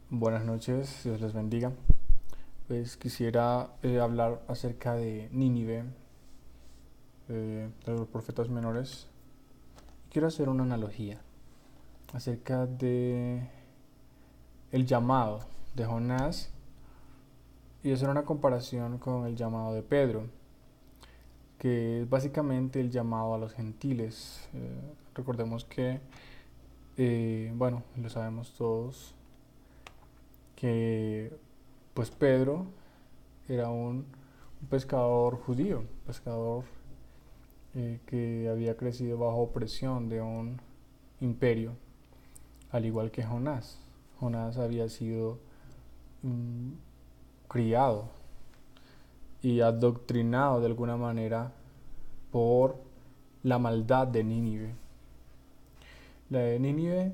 Buenas noches, Dios les bendiga. Pues quisiera hablar acerca de Nínive, de los profetas menores. Quiero hacer una analogía acerca de el llamado de Jonás y hacer una comparación con el llamado de Pedro, que es básicamente el llamado a los gentiles. Recordemos que, bueno, lo sabemos todos, que pues Pedro era un pescador judío, pescador que había crecido bajo opresión de un imperio, al igual que Jonás. Jonás había sido mm, criado y adoctrinado de alguna manera por la maldad de Nínive. La de Nínive,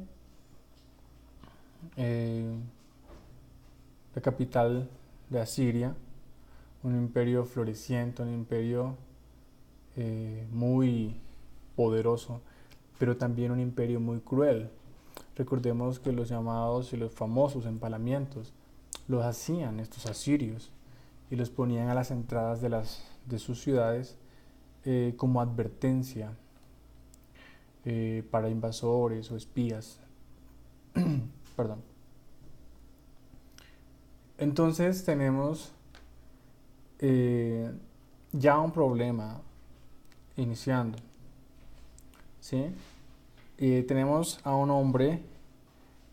eh, la capital de Asiria, un imperio floreciente, un imperio muy poderoso, pero también un imperio muy cruel. Recordemos que los llamados y los famosos empalamientos los hacían estos asirios y los ponían a las entradas de sus ciudades como advertencia para invasores o espías. Perdón. Entonces tenemos eh, ya un problema iniciando, ¿sí? Tenemos a un hombre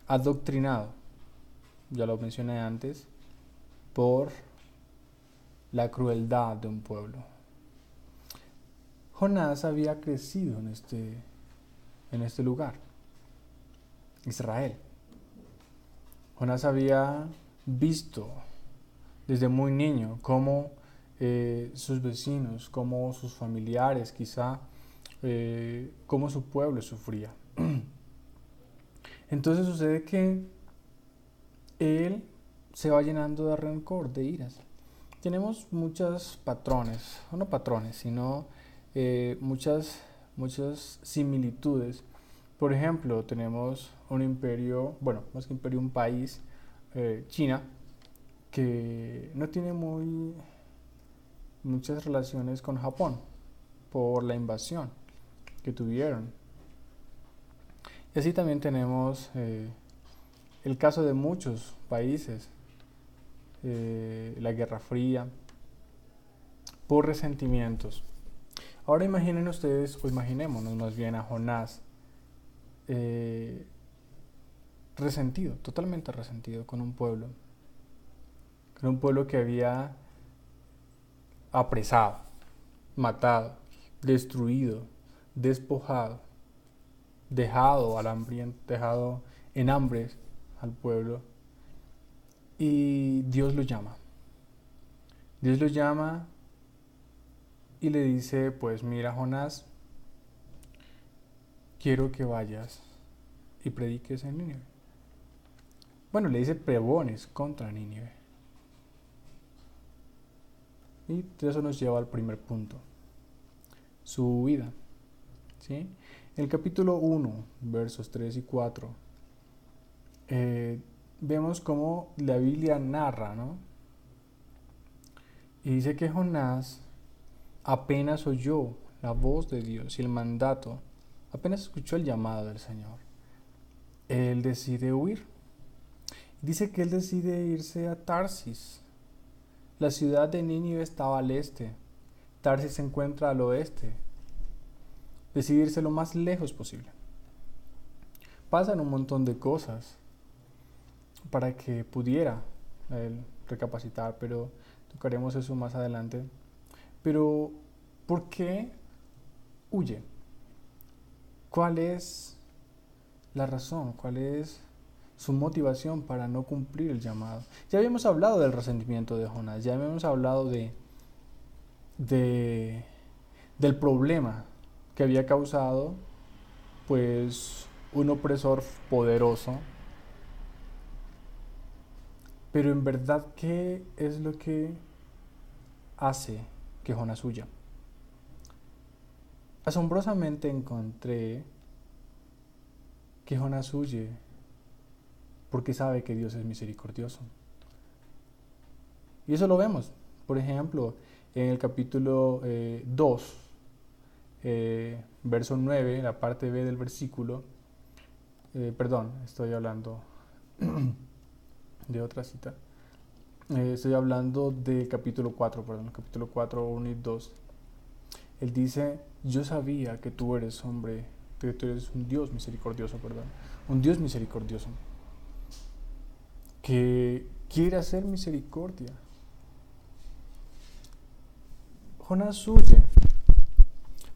adoctrinado, ya lo mencioné antes, por la crueldad de un pueblo. Jonás había crecido en este lugar, Israel. Jonás había visto desde muy niño cómo sus vecinos, cómo sus familiares, quizá, cómo su pueblo sufría. Entonces sucede que él se va llenando de rencor, de iras. Tenemos muchos patrones, no patrones, sino muchas similitudes. Por ejemplo, tenemos un imperio, bueno, más que imperio, un país, China, que no tiene muchas relaciones con Japón por la invasión que tuvieron. Y así también tenemos el caso de muchos países, la Guerra Fría, por resentimientos. Ahora imaginen ustedes, o imaginémonos más bien a Jonás eh, resentido, totalmente resentido con un pueblo que había apresado, matado, destruido, despojado, dejado en hambre al pueblo. Y Dios lo llama. Dios lo llama y le dice, pues mira Jonás, quiero que vayas y prediques en Nínive. Bueno, le dice pregones contra Nínive. Y eso nos lleva al primer punto, su huida. ¿Sí? En el capítulo 1, versos 3 y 4, eh, vemos cómo la Biblia narra, ¿no? Y dice que Jonás apenas oyó la voz de Dios y el mandato, apenas escuchó el llamado del Señor, él decide huir. Dice que él decide irse a Tarsis. La ciudad de Nínive estaba al este, Tarsis se encuentra al oeste. Decide irse lo más lejos posible. Pasan un montón de cosas para que pudiera él recapacitar, pero tocaremos eso más adelante. Pero, ¿por qué huye? ¿Cuál es la razón? ¿Cuál es su motivación para no cumplir el llamado? Ya habíamos hablado del resentimiento de Jonás, ya habíamos hablado de del problema que había causado pues un opresor poderoso. Pero en verdad, ¿qué es lo que hace que Jonás huya? Asombrosamente encontré que Jonás huye porque sabe que Dios es misericordioso. Y eso lo vemos, por ejemplo, en el capítulo 2, verso 9, la parte B del versículo, perdón, estoy hablando de otra cita. Estoy hablando del capítulo 4, perdón, capítulo 4, 1 y 2. Él dice, yo sabía que tú eres hombre, que tú eres un Dios misericordioso, perdón, un Dios misericordioso, que quiere hacer misericordia. Jonás huye,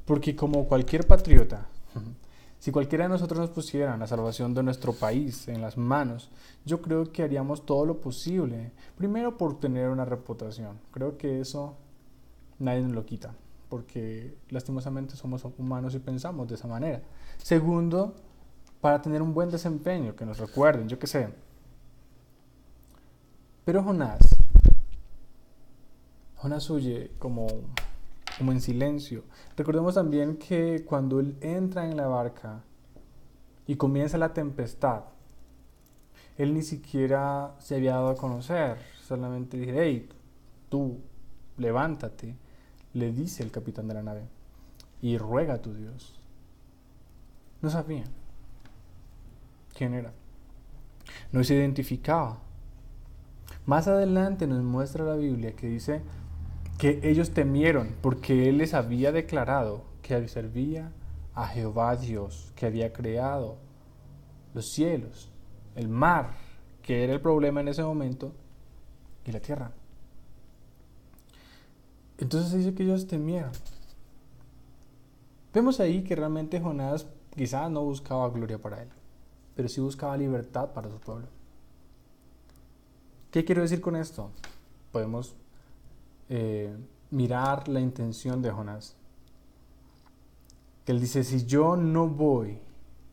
porque como cualquier patriota, si cualquiera de nosotros nos pusiera la salvación de nuestro país en las manos, yo creo que haríamos todo lo posible. Primero, por tener una reputación. Creo que eso nadie nos lo quita, porque lastimosamente somos humanos y pensamos de esa manera. Segundo, para tener un buen desempeño, que nos recuerden, yo qué sé. Pero Jonás huye como en silencio. Recordemos también que cuando él entra en la barca y comienza la tempestad, él ni siquiera se había dado a conocer, solamente dice, hey, tú, levántate, le dice el capitán de la nave, y ruega a tu Dios. No sabía quién era, no se identificaba. Más adelante nos muestra la Biblia que dice que ellos temieron porque él les había declarado que servía a Jehová Dios, que había creado los cielos, el mar, que era el problema en ese momento, y la tierra. Entonces dice que ellos temieron. Vemos ahí que realmente Jonás quizás no buscaba gloria para él, pero sí buscaba libertad para su pueblo. ¿Qué quiero decir con esto? Podemos mirar la intención de Jonás. Que él dice, si yo no voy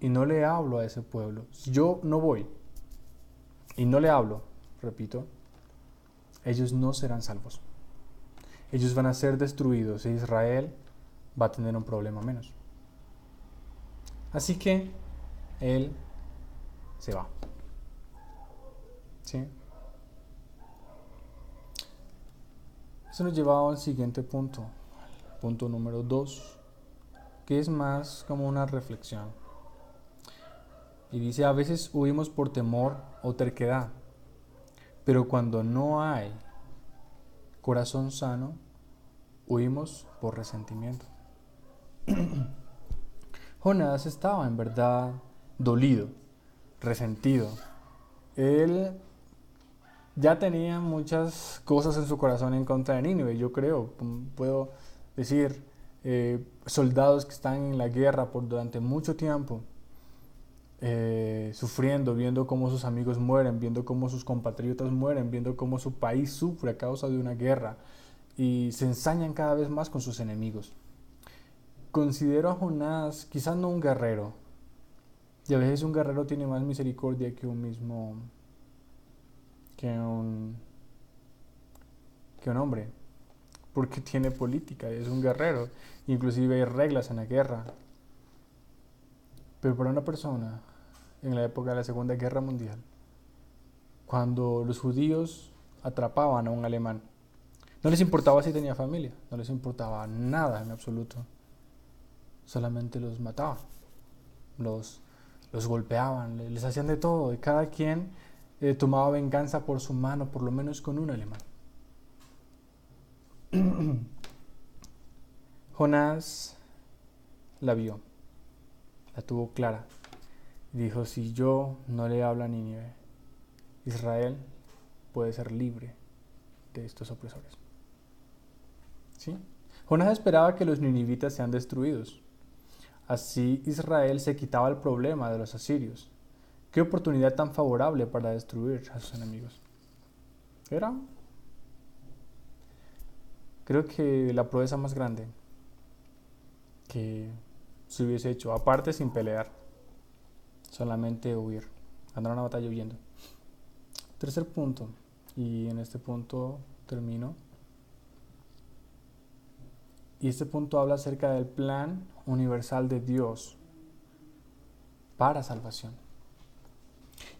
y no le hablo a ese pueblo, si yo no voy y no le hablo, repito, ellos no serán salvos. Ellos van a ser destruidos y Israel va a tener un problema menos. Así que él se va. ¿Sí? Eso nos lleva al siguiente punto, punto número 2, que es más como una reflexión. Y dice, a veces huimos por temor o terquedad, pero cuando no hay corazón sano, huimos por resentimiento. Jonás estaba en verdad dolido, resentido. Él ya tenía muchas cosas en su corazón en contra de Nínive, yo creo, puedo decir, soldados que están en la guerra durante mucho tiempo, sufriendo, viendo cómo sus amigos mueren, viendo cómo sus compatriotas mueren, viendo cómo su país sufre a causa de una guerra y se ensañan cada vez más con sus enemigos. Considero a Jonás quizás no un guerrero, y a veces un guerrero tiene más misericordia que un hombre, porque tiene política, es un guerrero, inclusive hay reglas en la guerra. Pero para una persona en la época de la Segunda Guerra Mundial, cuando los judíos atrapaban a un alemán, no les importaba si tenía familia, no les importaba nada en absoluto, solamente los mataban, los golpeaban, les hacían de todo, y cada quien tomaba venganza por su mano, por lo menos con un alemán. Jonás la vio, la tuvo clara. Dijo, si yo no le hablo a Nínive, Israel puede ser libre de estos opresores. ¿Sí? Jonás esperaba que los ninivitas sean destruidos. Así Israel se quitaba el problema de los asirios. Qué oportunidad tan favorable para destruir a sus enemigos. Era, creo que la proeza más grande que se hubiese hecho, aparte sin pelear, solamente huir, andar a una batalla huyendo. Tercer punto, y en este punto termino. Y este punto habla acerca del plan universal de Dios para salvación.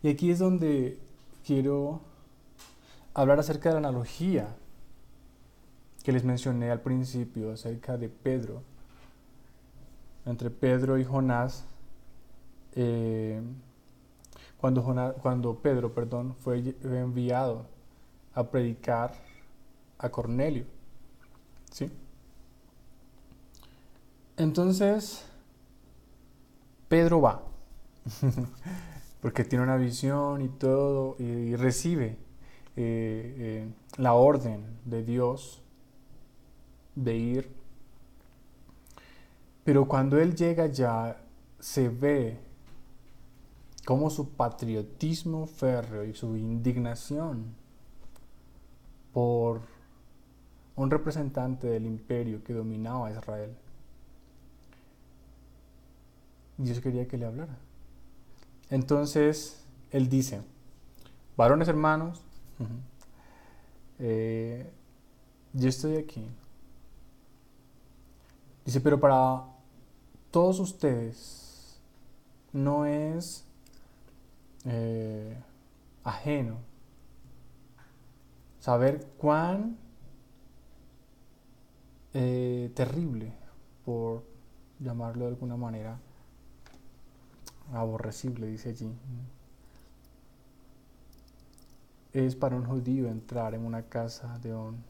Y aquí es donde quiero hablar acerca de la analogía que les mencioné al principio acerca de Pedro, entre Pedro y Jonás, cuando Pedro, fue enviado a predicar a Cornelio, ¿sí? Entonces, Pedro va, porque tiene una visión y todo, y recibe la orden de Dios de ir. Pero cuando él llega ya, se ve cómo su patriotismo férreo y su indignación por un representante del imperio que dominaba a Israel, Dios quería que le hablara. Entonces, él dice, varones hermanos, yo estoy aquí. Dice, pero para todos ustedes no es ajeno saber cuán terrible, por llamarlo de alguna manera, aborrecible, dice allí, es para un judío entrar en una casa de un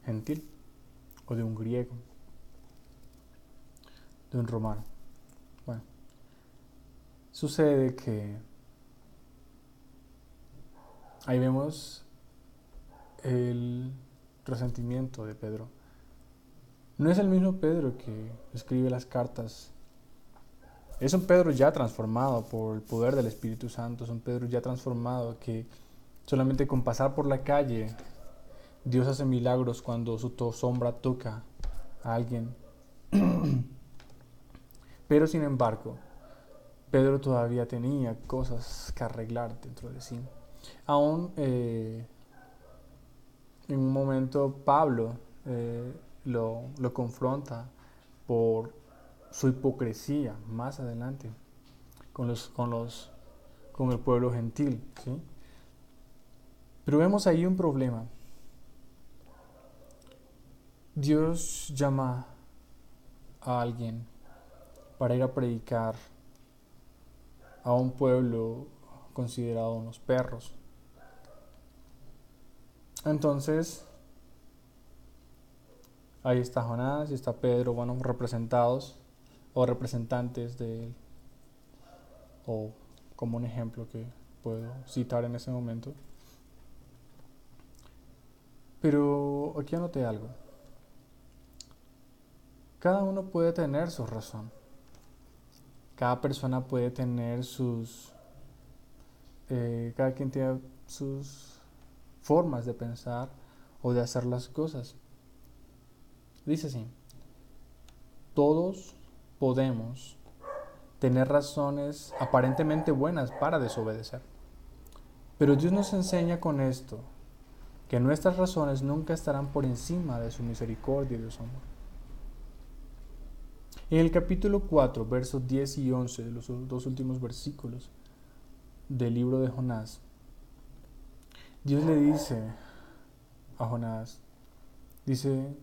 gentil o de un griego, de un romano. Bueno, sucede que ahí vemos el resentimiento de Pedro. No es el mismo Pedro que escribe las cartas. Es un Pedro ya transformado por el poder del Espíritu Santo. Es un Pedro ya transformado que solamente con pasar por la calle, Dios hace milagros cuando su sombra toca a alguien. Pero sin embargo, Pedro todavía tenía cosas que arreglar dentro de sí. Aún en un momento Pablo lo confronta por su hipocresía más adelante con el pueblo gentil, ¿sí? Pero vemos ahí un problema. Dios llama a alguien para ir a predicar a un pueblo considerado unos perros. Entonces, ahí está Jonás y está Pedro, bueno, representados o representantes de él, o como un ejemplo que puedo citar en ese momento. Pero aquí anoté algo. Cada uno puede tener su razón. Cada persona puede tener cada quien tiene sus formas de pensar o de hacer las cosas. Dice así: todos podemos tener razones aparentemente buenas para desobedecer. Pero Dios nos enseña con esto que nuestras razones nunca estarán por encima de su misericordia y de su amor. En el capítulo 4, versos 10 y 11, de los dos últimos versículos del libro de Jonás, Dios le dice a Jonás, dice,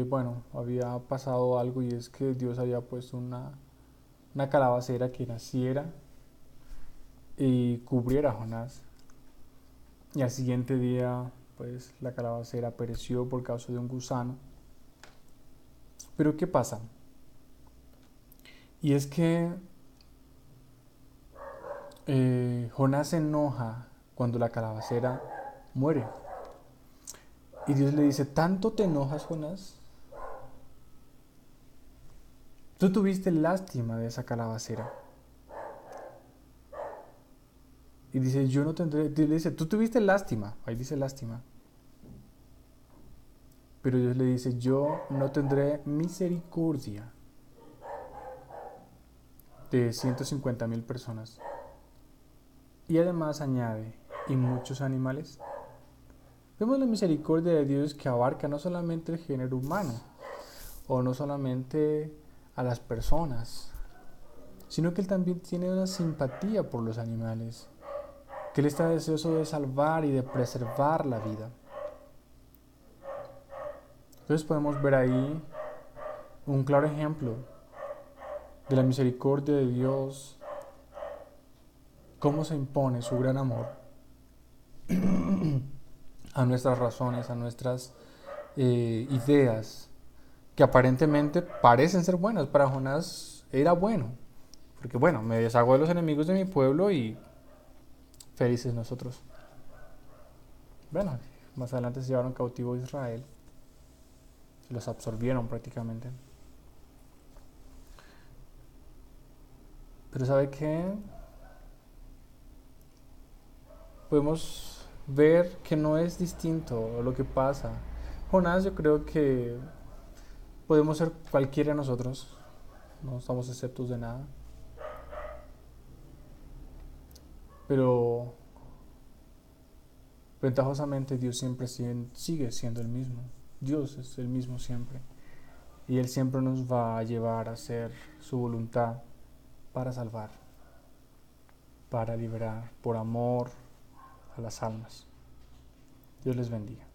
bueno, había pasado algo, y es que Dios había puesto una calabacera que naciera y cubriera a Jonás. Y al siguiente día, pues la calabacera pereció por causa de un gusano. Pero ¿qué pasa? Y es que Jonás se enoja cuando la calabacera muere. Y Dios le dice, ¿tanto te enojas, Jonás? Tú tuviste lástima de esa calabacera. Y dice, yo no tendré... Dios le dice, tú tuviste lástima. Ahí dice lástima. Pero Dios le dice, yo no tendré misericordia de 150,000 personas. Y además añade, ¿y muchos animales? Vemos la misericordia de Dios que abarca no solamente el género humano, o no solamente a las personas, sino que Él también tiene una simpatía por los animales, que Él está deseoso de salvar y de preservar la vida. Entonces podemos ver ahí un claro ejemplo de la misericordia de Dios, cómo se impone su gran amor a nuestras razones, a nuestras ideas, que aparentemente parecen ser buenas. Para Jonás era bueno, porque bueno, me deshago de los enemigos de mi pueblo y felices nosotros. Bueno, más adelante se llevaron cautivo a Israel, los absorbieron prácticamente. Pero ¿sabe qué? Podemos ver que no es distinto lo que pasa. Jonás, yo creo que podemos ser cualquiera de nosotros, no estamos exceptos de nada. Pero ventajosamente Dios siempre sigue siendo el mismo. Dios es el mismo siempre. Y Él siempre nos va a llevar a hacer su voluntad para salvar, para liberar, por amor a las almas. Dios les bendiga.